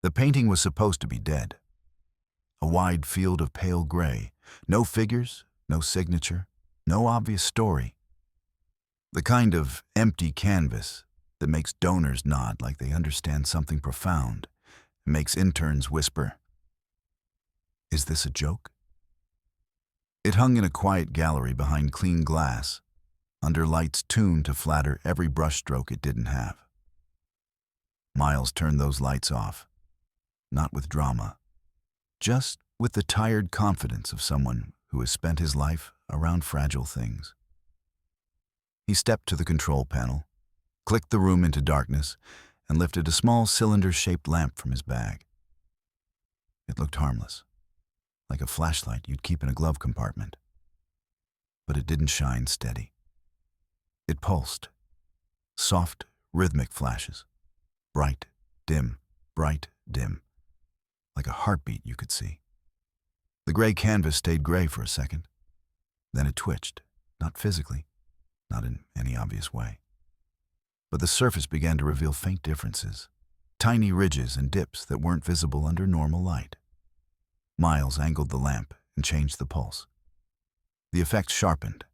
The painting was supposed to be dead. A wide field of pale gray, no figures, no signature, no obvious story. The kind of empty canvas that makes donors nod like they understand something profound, and makes interns whisper, "Is this a joke?" It hung in a quiet gallery behind clean glass, under lights tuned to flatter every brushstroke it didn't have. Miles turned those lights off, not with drama, just with the tired confidence of someone who has spent his life around fragile things. He stepped to the control panel, clicked the room into darkness, and lifted a small cylinder-shaped lamp from his bag. It looked harmless, like a flashlight you'd keep in a glove compartment. But it didn't shine steady. It pulsed, soft, rhythmic flashes, bright, dim, like a heartbeat you could see. The gray canvas stayed gray for a second. Then it twitched, not physically, not in any obvious way. But the surface began to reveal faint differences, tiny ridges and dips that weren't visible under normal light. Miles angled the lamp and changed the pulse. The effect sharpened.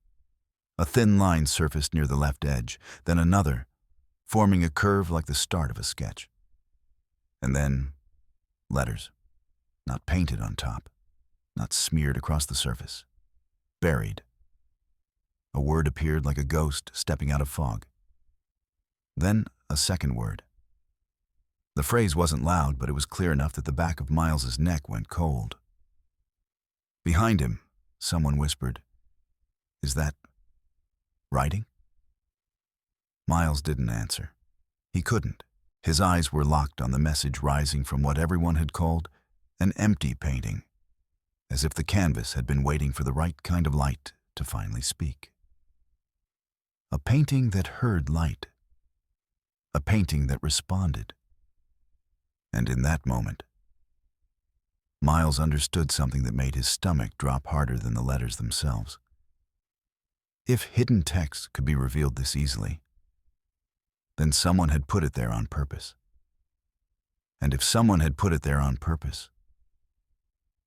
A thin line surfaced near the left edge, then another, forming a curve like the start of a sketch. And then letters, not painted on top, not smeared across the surface, buried. A word appeared like a ghost stepping out of fog. Then a second word. The phrase wasn't loud, but it was clear enough that the back of Miles's neck went cold. Behind him, someone whispered, "Is that writing?" Miles didn't answer. He couldn't. His eyes were locked on the message rising from what everyone had called an empty painting, as if the canvas had been waiting for the right kind of light to finally speak. A painting that heard light. A painting that responded. And in that moment, Miles understood something that made his stomach drop harder than the letters themselves. If hidden text could be revealed this easily, then someone had put it there on purpose. And if someone had put it there on purpose,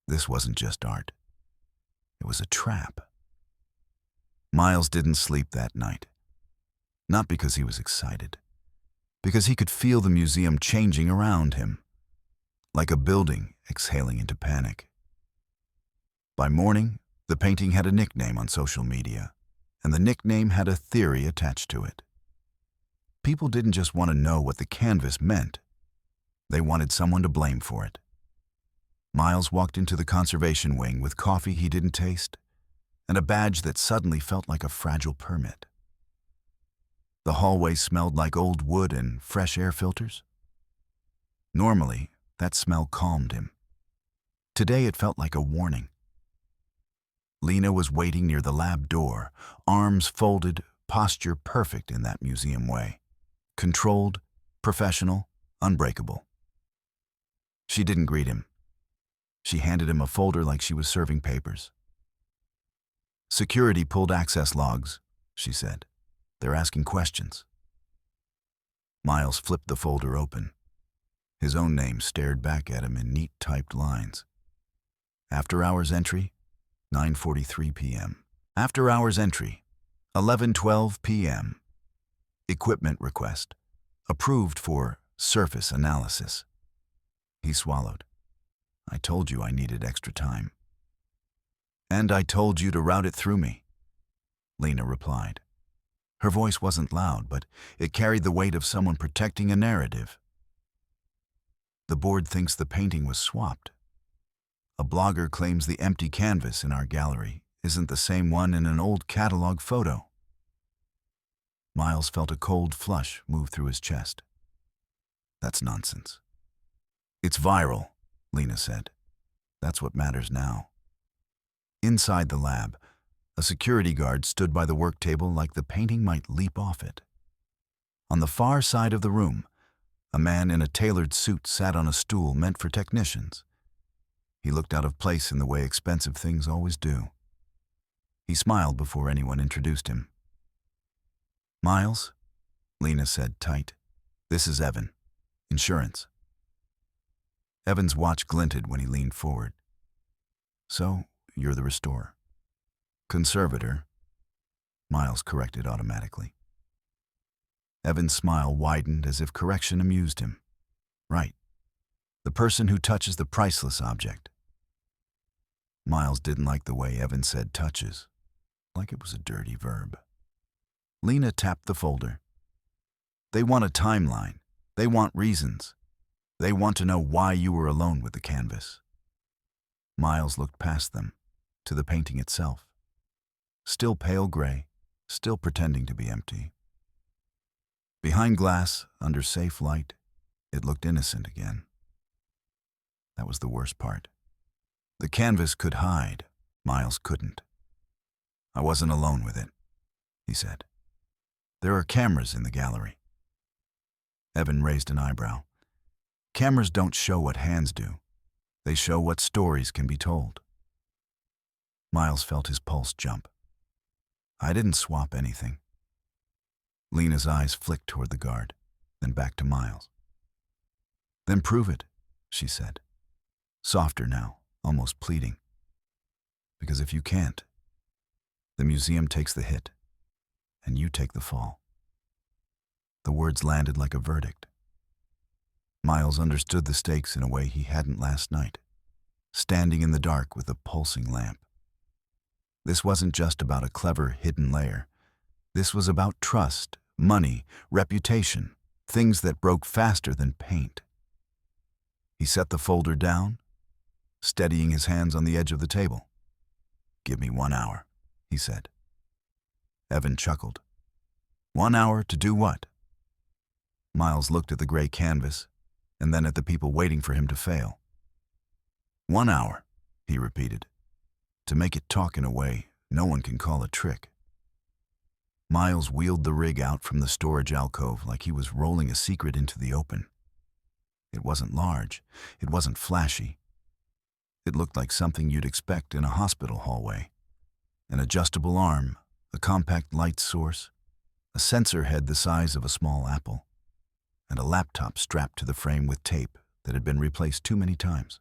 this wasn't just art. It was a trap. Miles didn't sleep that night. Not because he was excited, because he could feel the museum changing around him, like a building exhaling into panic. By morning, the painting had a nickname on social media, and the nickname had a theory attached to it. People didn't just want to know what the canvas meant. They wanted someone to blame for it. Miles walked into the conservation wing with coffee he didn't taste and a badge that suddenly felt like a fragile permit. The hallway smelled like old wood and fresh air filters. Normally, that smell calmed him. Today it felt like a warning. Lena was waiting near the lab door, arms folded, posture perfect in that museum way. Controlled, professional, unbreakable. She didn't greet him. She handed him a folder like she was serving papers. "Security pulled access logs," she said. "They're asking questions." Miles flipped the folder open. His own name stared back at him in neat typed lines. After hours entry, 9:43 p.m. After hours entry, 11:12 p.m. Equipment request. Approved for surface analysis. He swallowed. "I told you I needed extra time." "And I told you to route it through me," Lena replied. Her voice wasn't loud, but it carried the weight of someone protecting a narrative. "The board thinks the painting was swapped. A blogger claims the empty canvas in our gallery isn't the same one in an old catalog photo." Miles felt a cold flush move through his chest. "That's nonsense." "It's viral," Lena said. "That's what matters now." Inside the lab, a security guard stood by the work table like the painting might leap off it. On the far side of the room, a man in a tailored suit sat on a stool meant for technicians. He looked out of place in the way expensive things always do. He smiled before anyone introduced him. "Miles," Lena said tight. "This is Evan. Insurance." Evan's watch glinted when he leaned forward. So, you're the restorer. Conservator, Miles corrected automatically. Evan's smile widened as if correction amused him. Right. The person who touches the priceless object. Miles didn't like the way Evan said touches, like it was a dirty verb. Lena tapped the folder. They want a timeline. They want reasons. They want to know why you were alone with the canvas. Miles looked past them, to the painting itself. Still pale gray, still pretending to be empty. Behind glass, under safe light, it looked innocent again. That was the worst part. The canvas could hide, Miles couldn't. I wasn't alone with it, he said. There are cameras in the gallery. Evan raised an eyebrow. Cameras don't show what hands do. They show what stories can be told. Miles felt his pulse jump. I didn't swap anything. Lena's eyes flicked toward the guard, then back to Miles. Then prove it, she said. Softer now, almost pleading. Because if you can't, the museum takes the hit, and you take the fall. The words landed like a verdict. Miles understood the stakes in a way he hadn't last night, standing in the dark with a pulsing lamp. This wasn't just about a clever hidden layer. This was about trust, money, reputation, things that broke faster than paint. He set the folder down, steadying his hands on the edge of the table. Give me 1 hour, he said. Evan chuckled. 1 hour to do what? Miles looked at the gray canvas, and then at the people waiting for him to fail. 1 hour, he repeated, to make it talk in a way no one can call a trick. Miles wheeled the rig out from the storage alcove like he was rolling a secret into the open. It wasn't large, it wasn't flashy. It looked like something you'd expect in a hospital hallway. An adjustable arm, a compact light source, a sensor head the size of a small apple, and a laptop strapped to the frame with tape that had been replaced too many times.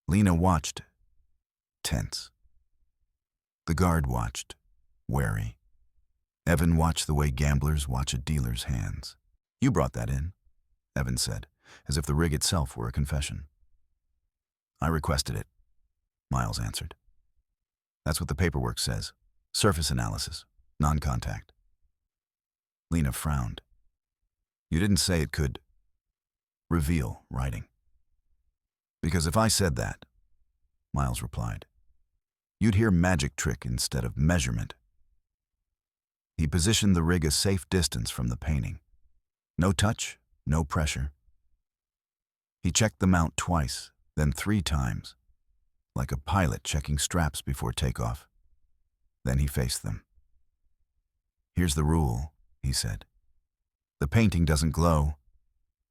Lena watched, tense. The guard watched, wary. Evan watched the way gamblers watch a dealer's hands. You brought that in, Evan said, as if the rig itself were a confession. I requested it, Miles answered. That's what the paperwork says. Surface analysis, non-contact. Lena frowned. You didn't say it could reveal writing. Because if I said that, Miles replied, you'd hear magic trick instead of measurement. He positioned the rig a safe distance from the painting. No touch, no pressure. He checked the mount twice, then 3 times, like a pilot checking straps before takeoff. Then he faced them. Here's the rule, he said. The painting doesn't glow.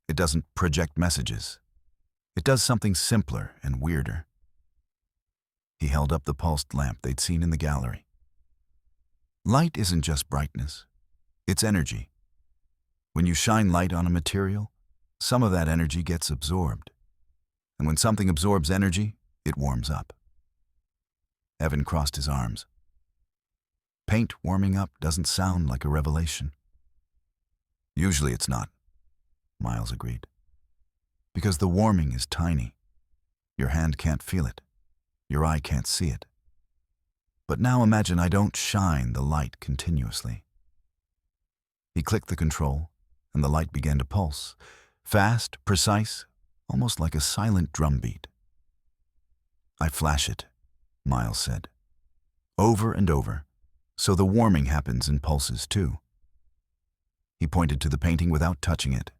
It doesn't project messages. It does something simpler and weirder. He held up the pulsed lamp they'd seen in the gallery. Light isn't just brightness. It's energy. When you shine light on a material, some of that energy gets absorbed. And when something absorbs energy, it warms up. Evan crossed his arms. Paint warming up doesn't sound like a revelation. Usually it's not, Miles agreed. Because the warming is tiny. Your hand can't feel it. Your eye can't see it. But now imagine I don't shine the light continuously. He clicked the control, and the light began to pulse. Fast, precise, almost like a silent drumbeat. I flash it, Miles said. Over and over, so the warming happens in pulses too. He pointed to the painting without touching it.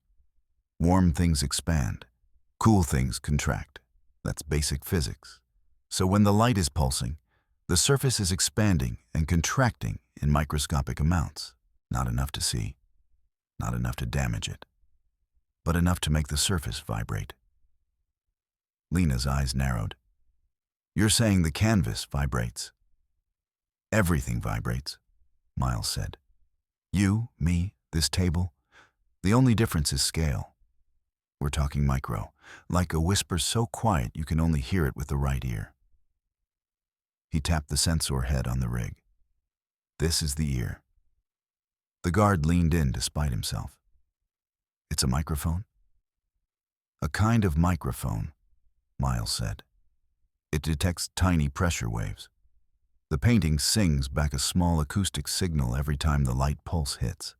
Warm things expand, cool things contract. That's basic physics. So when the light is pulsing, the surface is expanding and contracting in microscopic amounts. Not enough to see, not enough to damage it, but enough to make the surface vibrate. Lena's eyes narrowed. You're saying the canvas vibrates? Everything vibrates, Miles said. You, me, this table. The only difference is scale. We're talking micro, like a whisper so quiet you can only hear it with the right ear. He tapped the sensor head on the rig. This is the ear. The guard leaned in despite himself. It's a microphone? A kind of microphone, Miles said. It detects tiny pressure waves. The painting sings back a small acoustic signal every time the light pulse hits.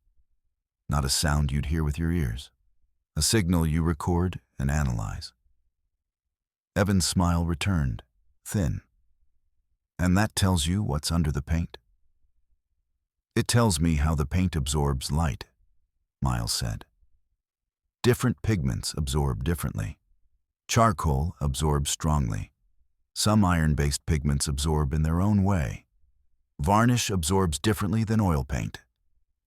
Not a sound you'd hear with your ears. A signal you record and analyze. Evan's smile returned, thin. And that tells you what's under the paint? It tells me how the paint absorbs light, Miles said. Different pigments absorb differently. Charcoal absorbs strongly. Some iron-based pigments absorb in their own way. Varnish absorbs differently than oil paint.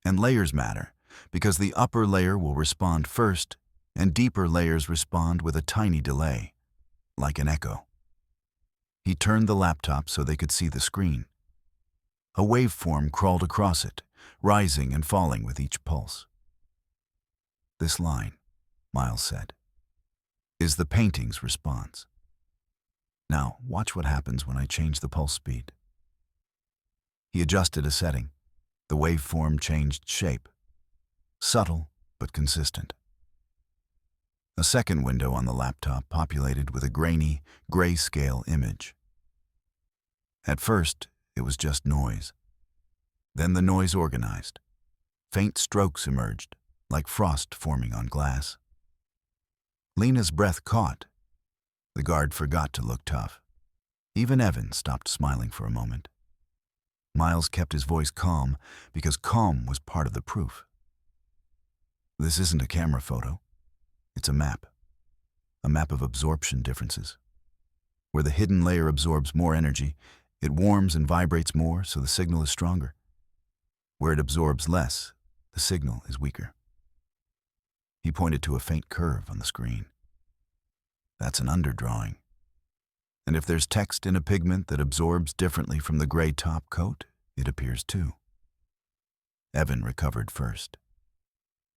And layers matter, because the upper layer will respond first, and deeper layers respond with a tiny delay, like an echo. He turned the laptop so they could see the screen. A waveform crawled across it, rising and falling with each pulse. This line, Miles said, is the painting's response. Now, watch what happens when I change the pulse speed. He adjusted a setting. The waveform changed shape. Subtle, but consistent. A second window on the laptop populated with a grainy, grayscale image. At first, it was just noise. Then the noise organized. Faint strokes emerged, like frost forming on glass. Lena's breath caught. The guard forgot to look tough. Even Evan stopped smiling for a moment. Miles kept his voice calm because calm was part of the proof. This isn't a camera photo. It's a map. A map of absorption differences. Where the hidden layer absorbs more energy, it warms and vibrates more, so the signal is stronger. Where it absorbs less, the signal is weaker. He pointed to a faint curve on the screen. That's an underdrawing. And if there's text in a pigment that absorbs differently from the gray top coat, it appears too. Evan recovered first.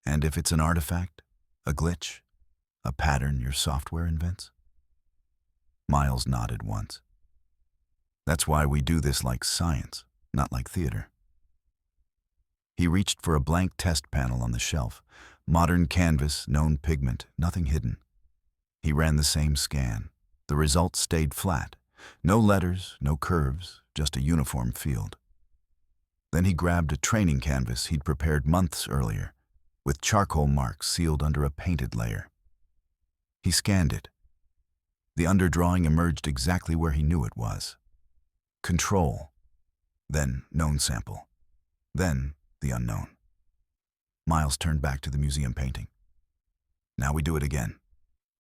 And if it's an artifact, a glitch, a pattern your software invents? Miles nodded once. That's why we do this like science, not like theater. He reached for a blank test panel on the shelf. Modern canvas, known pigment, nothing hidden. He ran the same scan. The results stayed flat. No letters, no curves, just a uniform field. Then he grabbed a training canvas he'd prepared months earlier, with charcoal marks sealed under a painted layer. He scanned it. The underdrawing emerged exactly where he knew it was. Control. Then known sample. Then the unknown. Miles turned back to the museum painting. Now we do it again,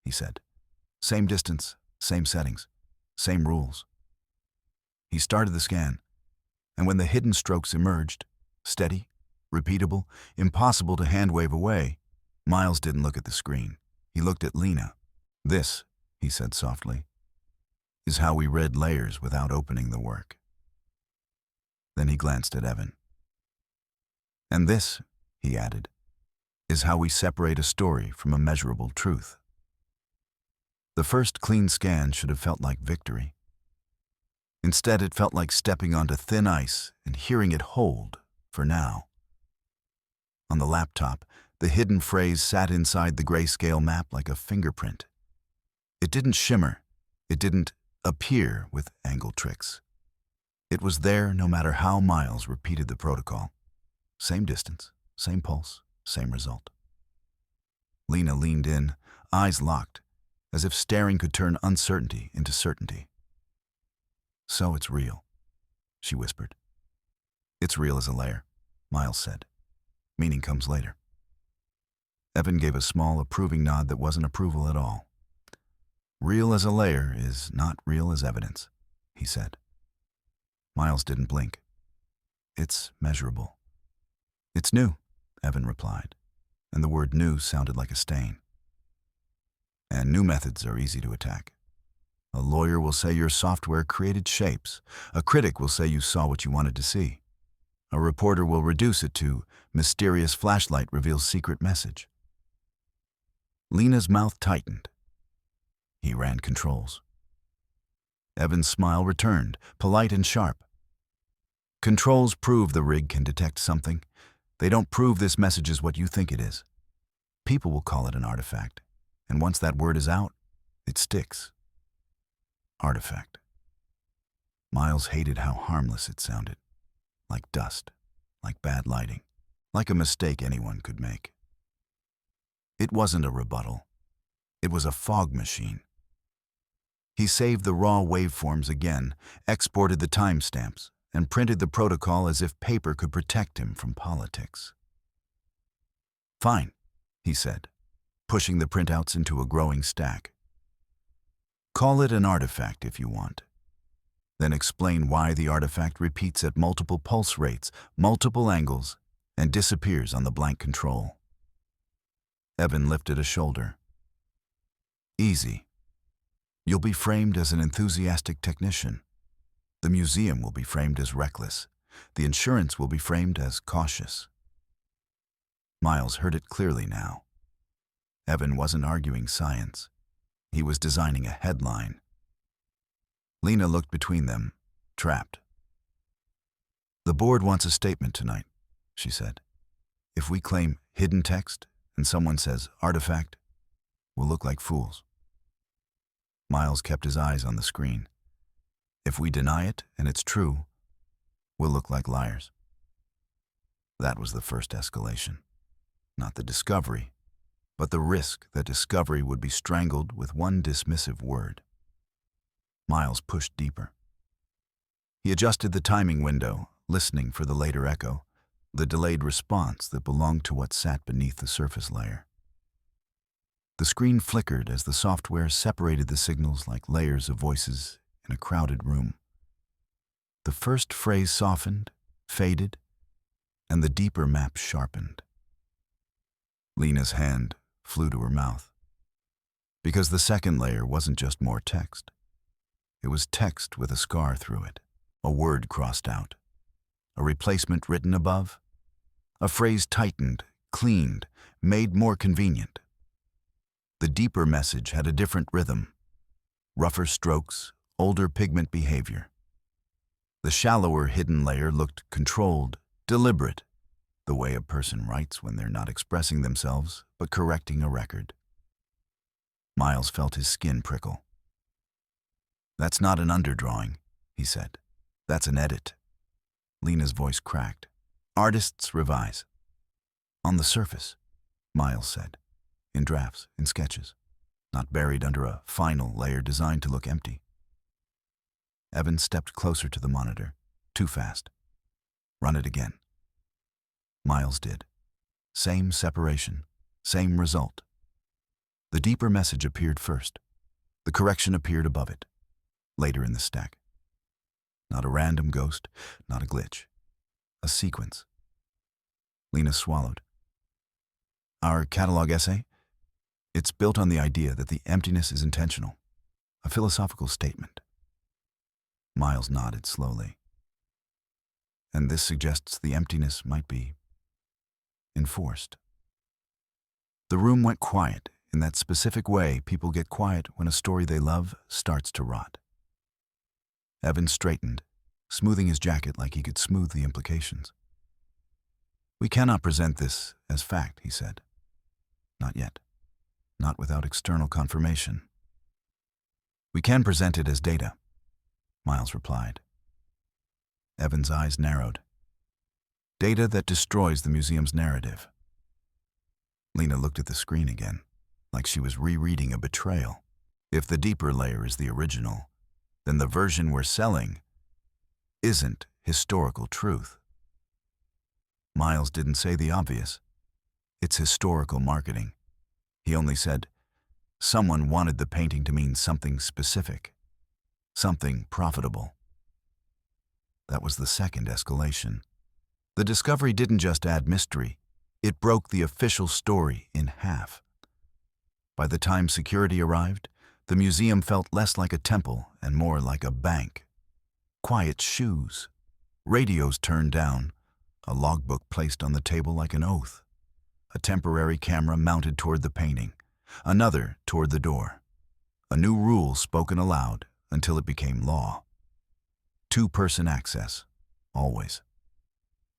he said. Same distance, same settings, same rules. He started the scan, and when the hidden strokes emerged, steady, repeatable, impossible to hand-wave away, Miles didn't look at the screen. He looked at Lena. This, he said softly, is how we read layers without opening the work. Then he glanced at Evan. And this, he added, is how we separate a story from a measurable truth. The first clean scan should have felt like victory. Instead, it felt like stepping onto thin ice and hearing it hold, for now. On the laptop, the hidden phrase sat inside the grayscale map like a fingerprint. It didn't shimmer. It didn't appear with angle tricks. It was there no matter how Miles repeated the protocol. Same distance, same pulse, same result. Lena leaned in, eyes locked, as if staring could turn uncertainty into certainty. So it's real, she whispered. It's real as a layer, Miles said. Meaning comes later. Evan gave a small, approving nod that wasn't approval at all. Real as a layer is not real as evidence, he said. Miles didn't blink. It's measurable. It's new, Evan replied, and the word new sounded like a stain. And new methods are easy to attack. A lawyer will say your software created shapes. A critic will say you saw what you wanted to see. A reporter will reduce it to mysterious flashlight reveals secret message. Lena's mouth tightened. He ran controls. Evan's smile returned, polite and sharp. Controls prove the rig can detect something. They don't prove this message is what you think it is. People will call it an artifact, and once that word is out, it sticks. Artifact. Miles hated how harmless it sounded. Like dust, like bad lighting, like a mistake anyone could make. It wasn't a rebuttal. It was a fog machine. He saved the raw waveforms again, exported the timestamps, and printed the protocol as if paper could protect him from politics. Fine, he said, pushing the printouts into a growing stack. Call it an artifact if you want. Then explain why the artifact repeats at multiple pulse rates, multiple angles, and disappears on the blank control. Evan lifted a shoulder. Easy. You'll be framed as an enthusiastic technician. The museum will be framed as reckless. The insurance will be framed as cautious. Miles heard it clearly now. Evan wasn't arguing science. He was designing a headline. Lena looked between them, trapped. The board wants a statement tonight, she said. If we claim hidden text and someone says artifact, we'll look like fools. Miles kept his eyes on the screen. If we deny it and it's true, we'll look like liars. That was the first escalation. Not the discovery, but the risk that discovery would be strangled with one dismissive word. Miles pushed deeper. He adjusted the timing window, listening for the later echo, the delayed response that belonged to what sat beneath the surface layer. The screen flickered as the software separated the signals like layers of voices in a crowded room. The first phrase softened, faded, and the deeper map sharpened. Lena's hand flew to her mouth. Because the second layer wasn't just more text. It was text with a scar through it, a word crossed out, a replacement written above, a phrase tightened, cleaned, made more convenient. The deeper message had a different rhythm, rougher strokes, older pigment behavior. The shallower hidden layer looked controlled, deliberate, the way a person writes when they're not expressing themselves but correcting a record. Miles felt his skin prickle. That's not an underdrawing, he said. That's an edit. Lena's voice cracked. Artists revise. On the surface, Miles said. In drafts, in sketches, not buried under a final layer designed to look empty. Evan stepped closer to the monitor. Too fast. Run it again. Miles did. Same separation, same result. The deeper message appeared first. The correction appeared above it, later in the stack. Not a random ghost, not a glitch. A sequence. Lena swallowed. Our catalog essay? It's built on the idea that the emptiness is intentional, a philosophical statement. Miles nodded slowly. And this suggests the emptiness might be enforced. The room went quiet in that specific way people get quiet when a story they love starts to rot. Evan straightened, smoothing his jacket like he could smooth the implications. We cannot present this as fact, he said. Not yet. Not without external confirmation. We can present it as data, Miles replied. Evan's eyes narrowed. Data that destroys the museum's narrative. Lena looked at the screen again, like she was rereading a betrayal. If the deeper layer is the original, then the version we're selling isn't historical truth. Miles didn't say the obvious. It's historical marketing. He only said, someone wanted the painting to mean something specific, something profitable. That was the second escalation. The discovery didn't just add mystery, it broke the official story in half. By the time security arrived, the museum felt less like a temple and more like a bank. Quiet shoes, radios turned down, a logbook placed on the table like an oath, a temporary camera mounted toward the painting, Another toward the door. A new rule spoken aloud until it became law. Two-person access, always.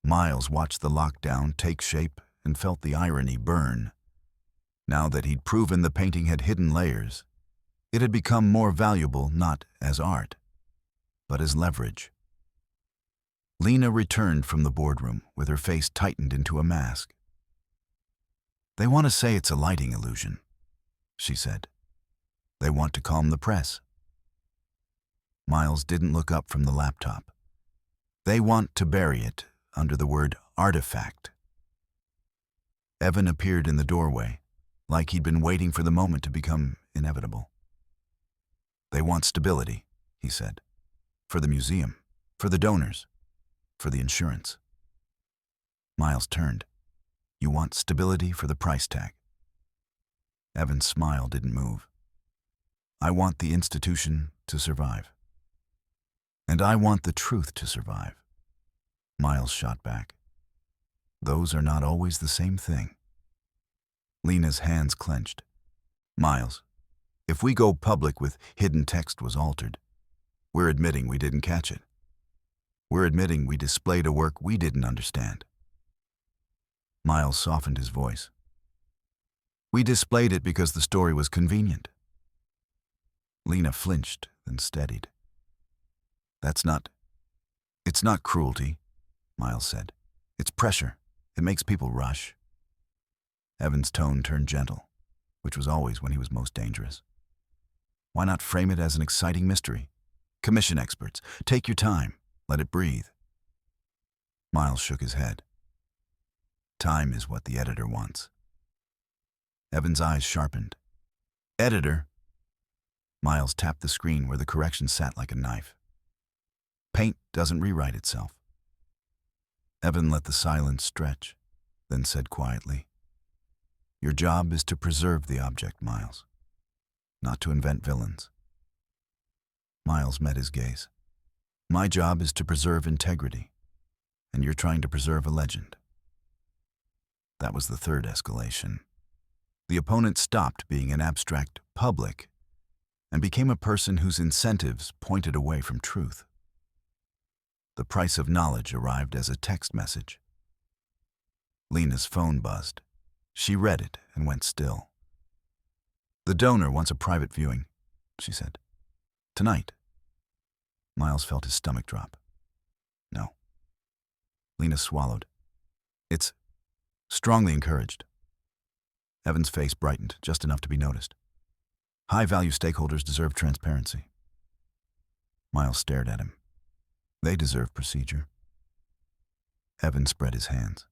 Miles watched the lockdown take shape and felt the irony burn. Now that he'd proven the painting had hidden layers, it had become more valuable not as art, but as leverage. Lena returned from the boardroom with her face tightened into a mask. "They want to say it's a lighting illusion," she said. "They want to calm the press." Miles didn't look up from the laptop. "They want to bury it under the word artifact." Evan appeared in the doorway, like he'd been waiting for the moment to become inevitable. "They want stability," he said. "For the museum, for the donors, for the insurance." Miles turned. "You want stability for the price tag?" Evan's smile didn't move. "I want the institution to survive. And I want the truth to survive." Miles shot back. "Those are not always the same thing." Lena's hands clenched. "Miles, if we go public with hidden text was altered, we're admitting we didn't catch it. We're admitting we displayed a work we didn't understand." Miles softened his voice. "We displayed it because the story was convenient." Lena flinched, then steadied. It's not cruelty," Miles said. "It's pressure. It makes people rush." Evan's tone turned gentle, which was always when he was most dangerous. "Why not frame it as an exciting mystery? Commission experts. Take your time. Let it breathe." Miles shook his head. "Time is what the editor wants." Evan's eyes sharpened. "Editor?" Miles tapped the screen where the correction sat like a knife. "Paint doesn't rewrite itself." Evan let the silence stretch, then said quietly, "Your job is to preserve the object, Miles, not to invent villains." Miles met his gaze. "My job is to preserve integrity, and you're trying to preserve a legend." That was the third escalation. The opponent stopped being an abstract public and became a person whose incentives pointed away from truth. The price of knowledge arrived as a text message. Lena's phone buzzed. She read it and went still. "The donor wants a private viewing," she said. "Tonight." Miles felt his stomach drop. "No." Lena swallowed. "It's strongly encouraged." Evan's face brightened, just enough to be noticed. "High-value stakeholders deserve transparency." Miles stared at him. "They deserve procedure." Evan spread his hands.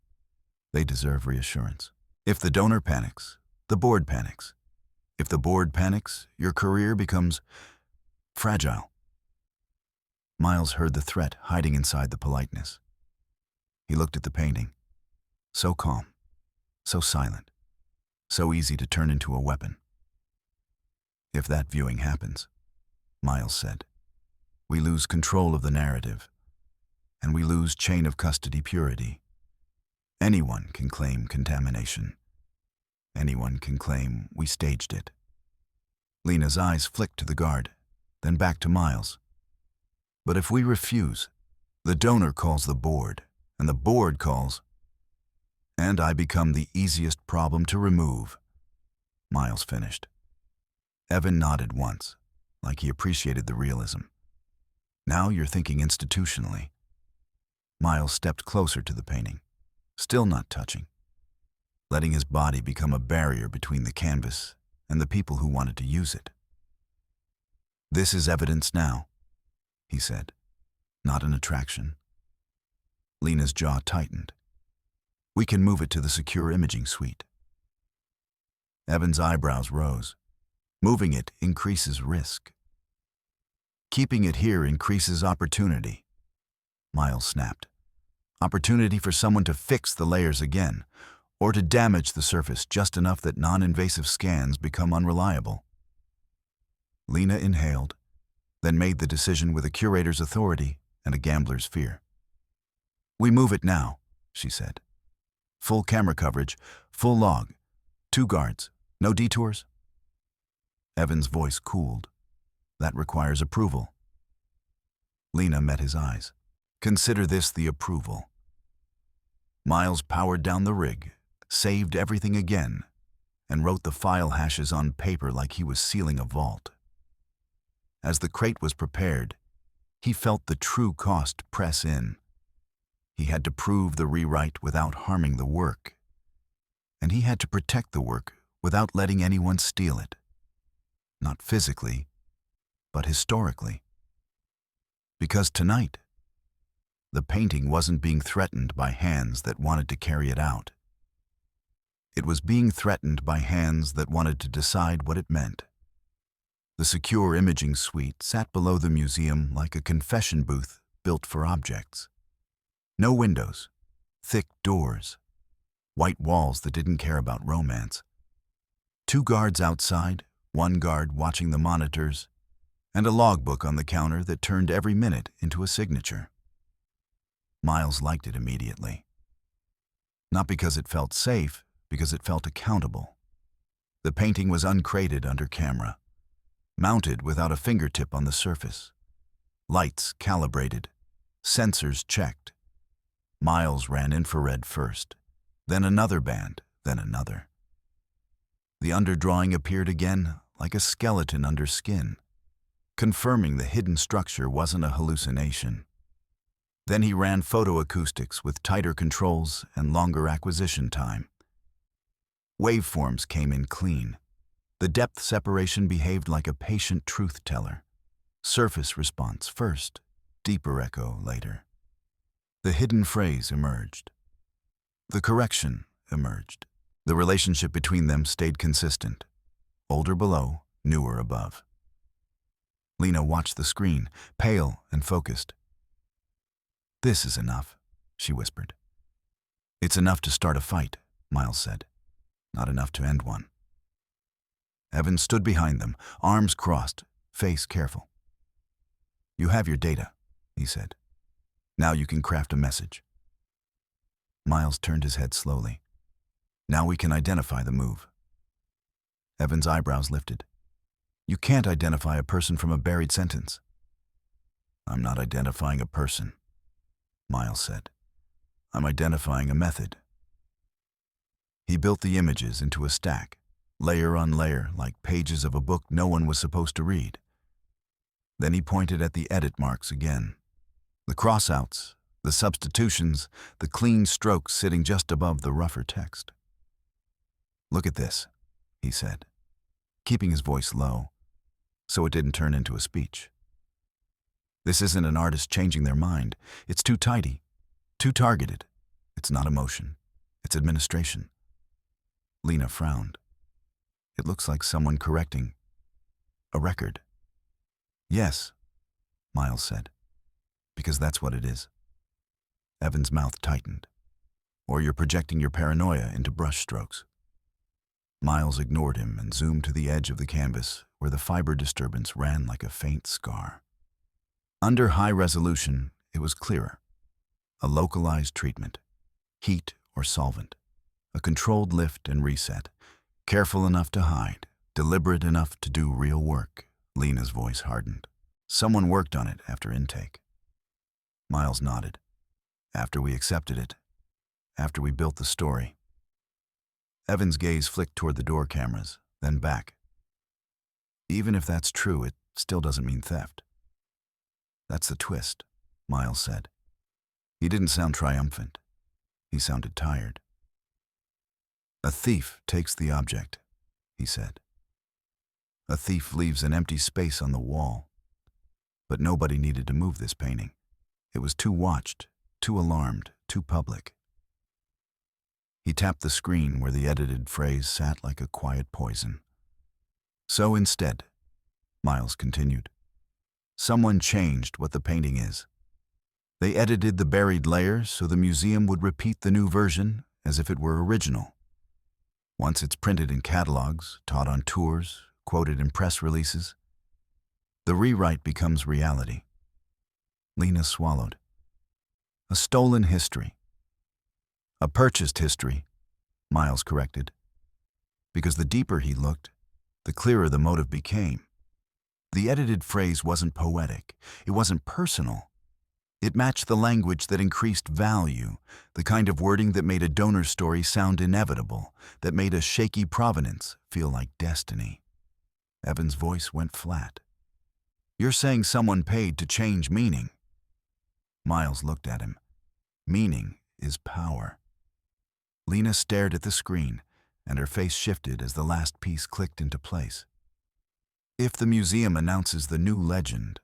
"They deserve reassurance. If the donor panics, the board panics. If the board panics, your career becomes fragile." Miles heard the threat hiding inside the politeness. He looked at the painting. So calm, so silent, so easy to turn into a weapon. "If that viewing happens," Miles said, "we lose control of the narrative, and we lose chain of custody purity. Anyone can claim contamination. Anyone can claim we staged it." Lena's eyes flicked to the guard, then back to Miles. "But if we refuse, the donor calls the board, and the board calls, and I become the easiest problem to remove," Miles finished. Evan nodded once, like he appreciated the realism. "Now you're thinking institutionally." Miles stepped closer to the painting, still not touching, letting his body become a barrier between the canvas and the people who wanted to use it. "This is evidence now," he said, "not an attraction." Lena's jaw tightened. "We can move it to the secure imaging suite." Evan's eyebrows rose. "Moving it increases risk. Keeping it here increases opportunity." Miles snapped. "Opportunity for someone to fix the layers again, or to damage the surface just enough that non-invasive scans become unreliable." Lena inhaled, then made the decision with a curator's authority and a gambler's fear. "We move it now," she said. "Full camera coverage, full log, 2 guards, No detours? Evan's voice cooled. That requires approval. Lena met his eyes. Consider this the approval. Miles powered down the rig, saved everything again, and wrote the file hashes on paper like he was sealing a vault. As the crate was prepared, he felt the true cost press in. He had to prove the rewrite without harming the work, and he had to protect the work without letting anyone steal it. Not physically, but historically. Because tonight, the painting wasn't being threatened by hands that wanted to carry it out. It was being threatened by hands that wanted to decide what it meant. The secure imaging suite sat below the museum like a confession booth built for objects. No windows, thick doors, white walls that didn't care about romance. 2 guards outside, 1 guard watching the monitors, and a logbook on the counter that turned every minute into a signature. Miles liked it immediately. Not because it felt safe, because it felt accountable. The painting was uncrated under camera, mounted without a fingertip on the surface. Lights calibrated, sensors checked. Miles ran infrared first, then another band, then another. The underdrawing appeared again like a skeleton under skin, confirming the hidden structure wasn't a hallucination. Then he ran photoacoustics with tighter controls and longer acquisition time. Waveforms came in clean. The depth separation behaved like a patient truth teller. Surface response first, deeper echo later. The hidden phrase emerged. The correction emerged. The relationship between them stayed consistent. Older below, newer above. Lena watched the screen, pale and focused. "This is enough," she whispered. "It's enough to start a fight," Miles said. "Not enough to end one." Evan stood behind them, arms crossed, face careful. "You have your data," he said. "Now you can craft a message." Miles turned his head slowly. "Now we can identify the move." Evan's eyebrows lifted. "You can't identify a person from a buried sentence." "I'm not identifying a person," Miles said. "I'm identifying a method." He built the images into a stack, layer on layer, like pages of a book no one was supposed to read. Then he pointed at the edit marks again. The crossouts, the substitutions, the clean strokes sitting just above the rougher text. "Look at this," he said, keeping his voice low, so it didn't turn into a speech. "This isn't an artist changing their mind. It's too tidy, too targeted. It's not emotion. It's administration." Lena frowned. "It looks like someone correcting a record." "Yes," Miles said, "because that's what it is." Evan's mouth tightened. "Or you're projecting your paranoia into brushstrokes." Miles ignored him and zoomed to the edge of the canvas where the fiber disturbance ran like a faint scar. Under high resolution, it was clearer. A localized treatment, heat or solvent, a controlled lift and reset, careful enough to hide, deliberate enough to do real work. Lena's voice hardened. "Someone worked on it after intake." Miles nodded. "After we accepted it. After we built the story." Evan's gaze flicked toward the door cameras, then back. "Even if that's true, it still doesn't mean theft." "That's the twist," Miles said. He didn't sound triumphant. He sounded tired. "A thief takes the object," he said. "A thief leaves an empty space on the wall. But nobody needed to move this painting. It was too watched, too alarmed, too public." He tapped the screen where the edited phrase sat like a quiet poison. "So instead," Miles continued, "someone changed what the painting is. They edited the buried layers so the museum would repeat the new version as if it were original. Once it's printed in catalogs, taught on tours, quoted in press releases, the rewrite becomes reality." Lena swallowed. "A stolen history." "A purchased history," Miles corrected. because the deeper he looked, the clearer the motive became. The edited phrase wasn't poetic. It wasn't personal. It matched the language that increased value, the kind of wording that made a donor story sound inevitable, that made a shaky provenance feel like destiny. Evan's voice went flat. "You're saying someone paid to change meaning?" Miles looked at him. "Meaning is power." Lena stared at the screen, and her face shifted as the last piece clicked into place. "If the museum announces the new legend,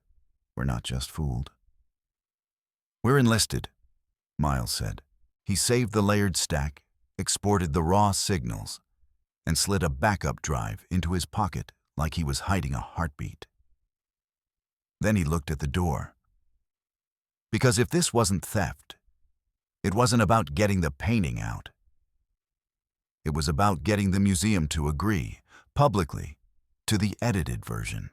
we're not just fooled." "We're enlisted," Miles said. He saved the layered stack, exported the raw signals, and slid a backup drive into his pocket like he was hiding a heartbeat. Then he looked at the door. Because if this wasn't theft, it wasn't about getting the painting out. It was about getting the museum to agree, publicly, to the edited version.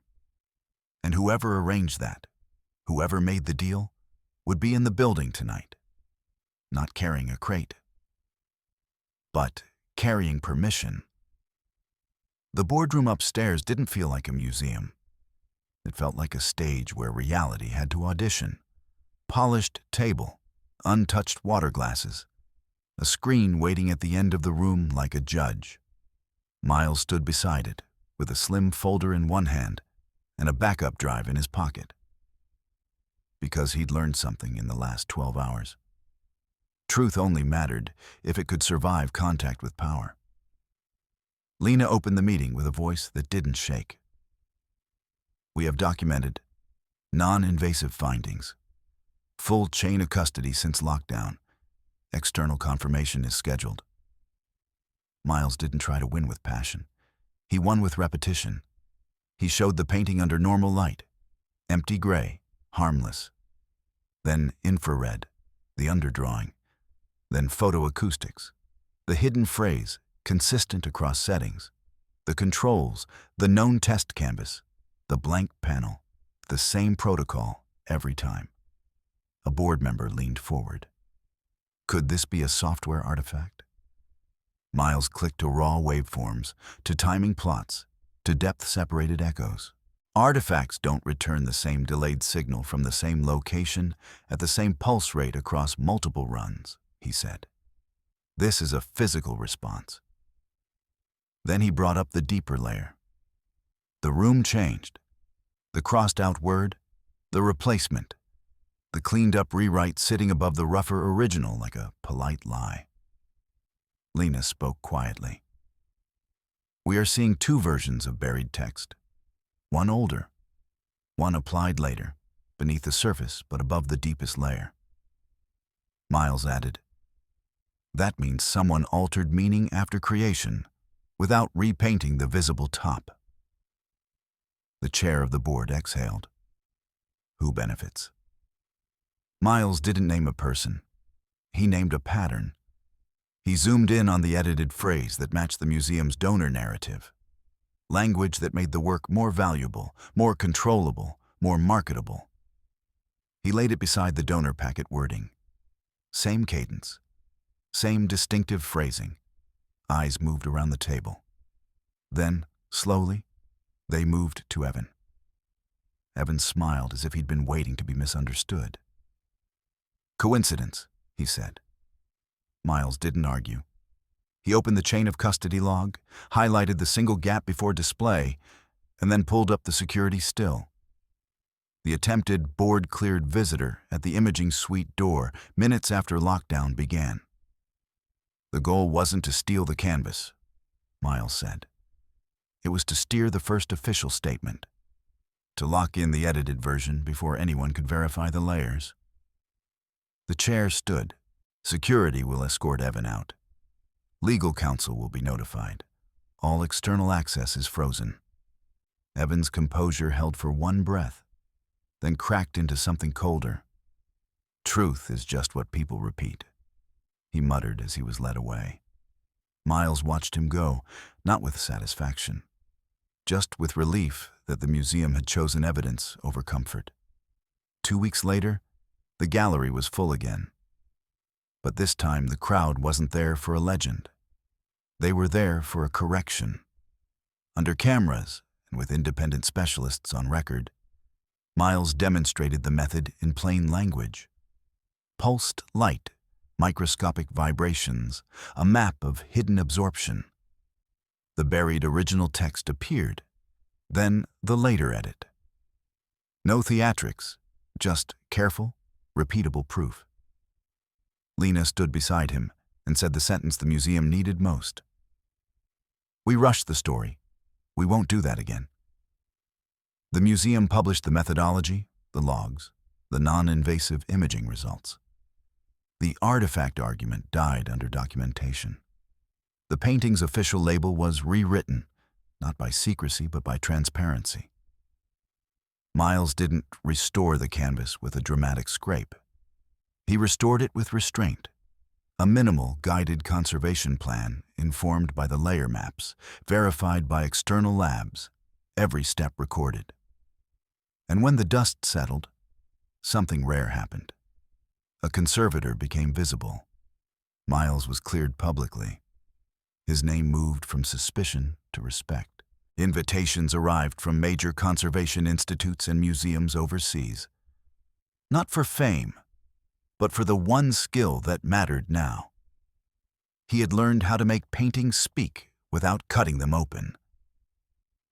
And whoever arranged that, whoever made the deal, would be in the building tonight, not carrying a crate, but carrying permission. The boardroom upstairs didn't feel like a museum. It felt like a stage where reality had to audition. Polished table, untouched water glasses, a screen waiting at the end of the room like a judge. Miles stood beside it, with a slim folder in one hand and a backup drive in his pocket. Because he'd learned something in the last 12 hours. Truth only mattered if it could survive contact with power. Lena opened the meeting with a voice that didn't shake. "We have documented non-invasive findings. Full chain of custody since lockdown. External confirmation is scheduled." Miles didn't try to win with passion. He won with repetition. He showed the painting under normal light, empty gray, harmless. Then infrared, the underdrawing. Then photoacoustics, the hidden phrase, consistent across settings. The controls, the known test canvas, the blank panel, the same protocol every time. A board member leaned forward. Could this be a software artifact? Miles clicked to raw waveforms, to timing plots, to depth-separated echoes. Artifacts don't return the same delayed signal from the same location at the same pulse rate across multiple runs, he said. This is a physical response. Then he brought up the deeper layer. The room changed. The crossed-out word, the replacement, the cleaned-up rewrite sitting above the rougher original like a polite lie. Lena spoke quietly. We are seeing two versions of buried text. One older, one applied later, beneath the surface but above the deepest layer. Miles added, that means someone altered meaning after creation without repainting the visible top. The chair of the board exhaled. Who benefits? Miles didn't name a person. He named a pattern. He zoomed in on the edited phrase that matched the museum's donor narrative. Language that made the work more valuable, more controllable, more marketable. He laid it beside the donor packet wording. Same cadence. Same distinctive phrasing. Eyes moved around the table. Then, slowly, they moved to Evan. Evan smiled as if he'd been waiting to be misunderstood. Coincidence, he said. Miles didn't argue. He opened the chain of custody log, highlighted the single gap before display, and then pulled up the security still. The attempted board-cleared visitor at the imaging suite door minutes after lockdown began. The goal wasn't to steal the canvas, Miles said. It was to steer the first official statement, to lock in the edited version before anyone could verify the layers. The chair stood. Security will escort Evan out. Legal counsel will be notified. All external access is frozen. Evan's composure held for one breath, then cracked into something colder. Truth is just what people repeat, he muttered as he was led away. Miles watched him go, not with satisfaction, just with relief that the museum had chosen evidence over comfort. 2 weeks later, the gallery was full again. But this time the crowd wasn't there for a legend. They were there for a correction. Under cameras and with independent specialists on record, Miles demonstrated the method in plain language. Pulsed light, microscopic vibrations, a map of hidden absorption. The buried original text appeared, then the later edit. No theatrics, just careful, repeatable proof. Lena stood beside him and said the sentence the museum needed most. "We rushed the story. We won't do that again." The museum published the methodology, the logs, the non-invasive imaging results. The artifact argument died under documentation. The painting's official label was rewritten, not by secrecy but by transparency. Miles didn't restore the canvas with a dramatic scrape. He restored it with restraint, a minimal guided conservation plan informed by the layer maps, verified by external labs, every step recorded. And when the dust settled, something rare happened. A conservator became visible. Miles was cleared publicly. His name moved from suspicion to respect. Invitations arrived from major conservation institutes and museums overseas. Not for fame, but for the one skill that mattered now. He had learned how to make paintings speak without cutting them open.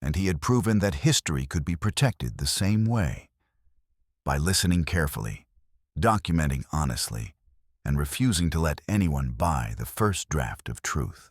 And he had proven that history could be protected the same way, by listening carefully, documenting honestly, and refusing to let anyone buy the first draft of truth.